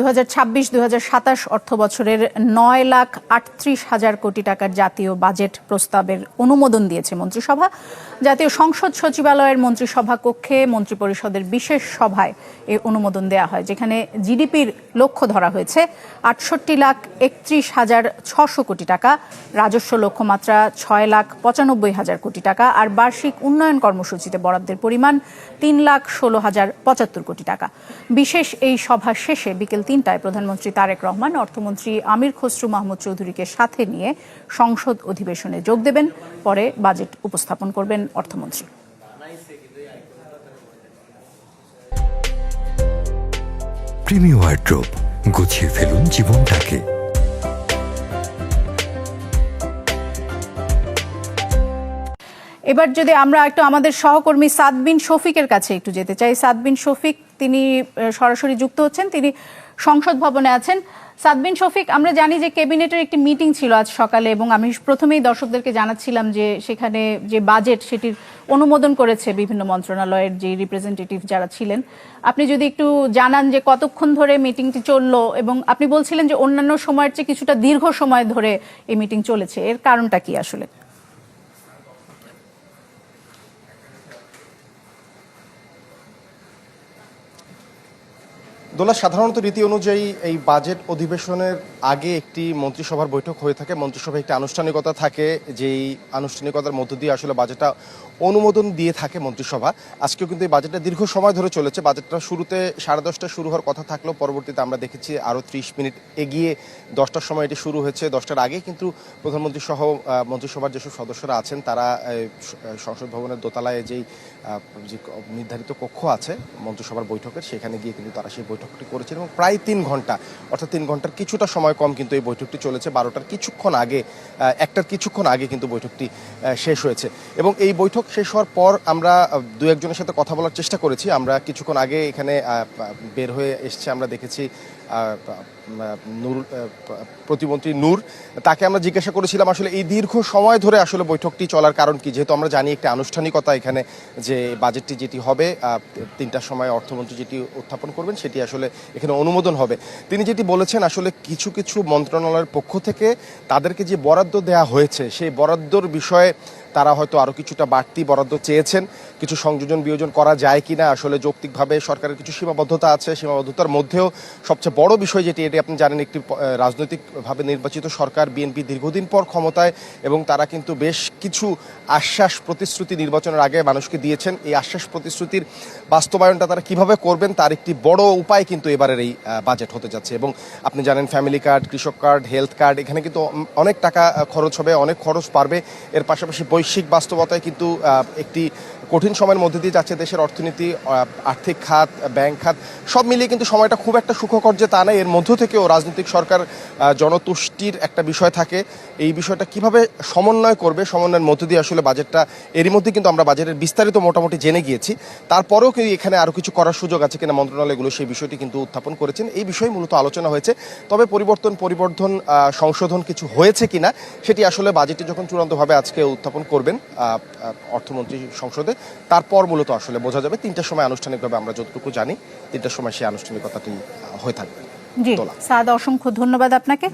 2026-2027 অর্থ বছরের 9,38,000 কোটি টাকার জাতীয় বাজেট প্রস্তাবের অনুমোদন দিয়েছে মন্ত্রিসভা। জাতীয় সংসদ সচিবালয়ের মন্ত্রিসভা কক্ষে মন্ত্রিপরিষদের বিশেষ সভায় এই অনুমোদন দেওয়া হয়, যেখানে জিডিপির লক্ষ্য ধরা হয়েছে 68,31,600 কোটি টাকা, রাজস্ব লক্ষ্যমাত্রা 6,95,000 কোটি টাকা, আর বার্ষিক উন্নয়ন কর্মসূচিতে বরাদ্দের পরিমাণ 3,16,075 কোটি টাকা। বিশেষ এই সভা শেষে বিকেল 3টায় প্রধানমন্ত্রী তারেক রহমান অর্থমন্ত্রী আমির খসরু মাহমুদ চৌধুরীকে সাথে নিয়ে সংসদ অধিবেশনে যোগ দেবেন। পরে বাজেট উপস্থাপন করবেন অর্থমন্ত্রী। প্রিমিয়ার ওয়ার্ড্রোব, গুছিয়ে ফেলুন জীবনটাকে। এবার যদি আমরা একটু আমাদের সহকর্মী সাদ বিন শফিকের কাছে একটু যেতে চাই। সাদ বিন শফিক তিনি সরাসরি যুক্ত হচ্ছেন, তিনি সংসদ ভবনে আছেন। সাদ বিন শফিক, আমরা জানি যে ক্যাবিনেটের একটি মিটিং ছিল আজ সকালে, এবং আমি প্রথমেই দর্শকদেরকে জানাচ্ছিলাম যে সেখানে যে বাজেট সেটির অনুমোদন করেছে বিভিন্ন মন্ত্রণালয়ের যে রিপ্রেজেন্টেটিভ যারা ছিলেন। আপনি যদি একটু জানান যে কতক্ষণ ধরে মিটিংটি চললো, এবং আপনি বলছিলেন যে অন্যান্য সময়ের চেয়ে কিছুটা দীর্ঘ সময় ধরে এই মিটিং চলেছে, এর কারণটা কি আসলে? দোলা, সাধারণত রীতি অনুযায়ী এই বাজেট অধিবেশনের আগে একটি মন্ত্রিসভার বৈঠক হয়ে থাকে। মন্ত্রিসভায় একটি আনুষ্ঠানিকতা থাকে, যেই আনুষ্ঠানিকতার মধ্য দিয়ে আসলে বাজেটটা অনুমোদন দিয়ে থাকে মন্ত্রিসভা। আজকেও কিন্তু এই বাজেটটা দীর্ঘ সময় ধরে চলেছে। বাজেটটা শুরুতে 10:30 শুরু হওয়ার কথা থাকলেও পরবর্তীতে আমরা দেখেছি আরও 30 মিনিট এগিয়ে 10টার সময় এটি শুরু হয়েছে। 10টার আগে কিন্তু প্রধানমন্ত্রী সহ মন্ত্রিসভার যেসব সদস্যরা আছেন তারা সংসদ ভবনের দোতলায় যে নির্ধারিত কক্ষ আছে মন্ত্রিসভার বৈঠকের, সেখানে গিয়ে কিন্তু তারা সেই বৈঠকটি করেছেন, এবং প্রায় 3 ঘন্টা, অর্থাৎ 3 ঘন্টার কিছুটা সময় কম কিন্তু এই বৈঠকটি চলেছে। 1টার কিছুক্ষণ আগে কিন্তু বৈঠকটি শেষ হয়েছে। এবং এই বৈঠক শেষ হওয়ার পর আমরা দু একজনের সাথে কথা বলার চেষ্টা করেছি। আমরা কিছুক্ষণ আগে এখানে বের হয়ে এসছে, আমরা দেখেছি প্রতিমন্ত্রী নূর, তাকে আমরা জিজ্ঞাসা করেছিলাম আসলে এই দীর্ঘ সময় ধরে আসলে বৈঠকটি চলার কারণ কি, যেহেতু আমরা জানি একটা আনুষ্ঠানিকতা এখানে, যে বাজেটটি যেটি হবে 3টার সময় অর্থমন্ত্রী যেটি উত্থাপন করবেন সেটি আসলে এখানে অনুমোদন হবে। তিনি যেটি বলেছেন আসলে কিছু কিছু মন্ত্রণালয়ের পক্ষ থেকে তাদেরকে যে বরাদ্দ দেওয়া হয়েছে সেই বরাদ্দর বিষয়ে তারা হয়তো আরও কিছুটা বাড়তি বরাদ্দ চেয়েছেন। কিছু সংযোজন বিয়োজন করা যায় কিনা, আসলে যৌক্তিকভাবে সরকারের কিছু সীমাবদ্ধতা আছে, সীমাবদ্ধতার মধ্যেও সবচেয়ে বড় বিষয় যেটি, এটি আপনি জানেন, একটি রাজনৈতিকভাবে নির্বাচিত সরকার, বিএনপি দীর্ঘদিন পর ক্ষমতায়, এবং তারা কিন্তু বেশ কিছু আশ্বাস প্রতিশ্রুতি নির্বাচনের আগে মানুষকে দিয়েছেন। এই আশ্বাস প্রতিশ্রুতির বাস্তবায়নটা তারা কিভাবে করবেন তার একটি বড় উপায় কিন্তু এবারের এই বাজেট হতে যাচ্ছে। এবং আপনি জানেন ফ্যামিলি কার্ড, কৃষক কার্ড, হেলথ কার্ড, এখানে কিন্তু অনেক টাকা খরচ হবে, অনেক খরচ বাড়বে। এর পাশাপাশি বৈশ্বিক বাস্তবতায় কিন্তু একটি কঠিন সময়ের মধ্যে দিয়ে যাচ্ছে দেশের অর্থনীতি, আর্থিক খাত, ব্যাংক খাত, সব মিলিয়ে কিন্তু সময়টা খুব একটা সুখকর যে তা নয়। এর মধ্য থেকেও রাজনৈতিক সরকার জনতুষ্টির একটা বিষয় থাকে, এই বিষয়টা কিভাবে সমন্বয় করবে, সমন্বয়ের মধ্য দিয়ে আসলে বাজেটটা, এরই মধ্যে কিন্তু আমরা বাজেটের বিস্তারিত মোটামুটি জেনে গিয়েছি। তারপরেও কিন্তু এখানে আরও কিছু করার সুযোগ আছে কিনা মন্ত্রণালয়গুলো সেই বিষয়টি কিন্তু উত্থাপন করেছেন। এই বিষয়ে মূলত আলোচনা হয়েছে। তবে পরিবর্ধন সংশোধন কিছু হয়েছে কিনা সেটি আসলে বাজেটটি যখন চূড়ান্তভাবে আজকে উত্থাপন করবেন অর্থমন্ত্রী সংসদে, তারপর মূলত আসলে বোঝা যাবে। 3টার সময় আনুষ্ঠানিকভাবে আমরা যতটুকু জানি 3টার সময় সেই আনুষ্ঠানিকতাটি হয়ে থাকবে। জি, সাদ, অসংখ্য ধন্যবাদ আপনাকে।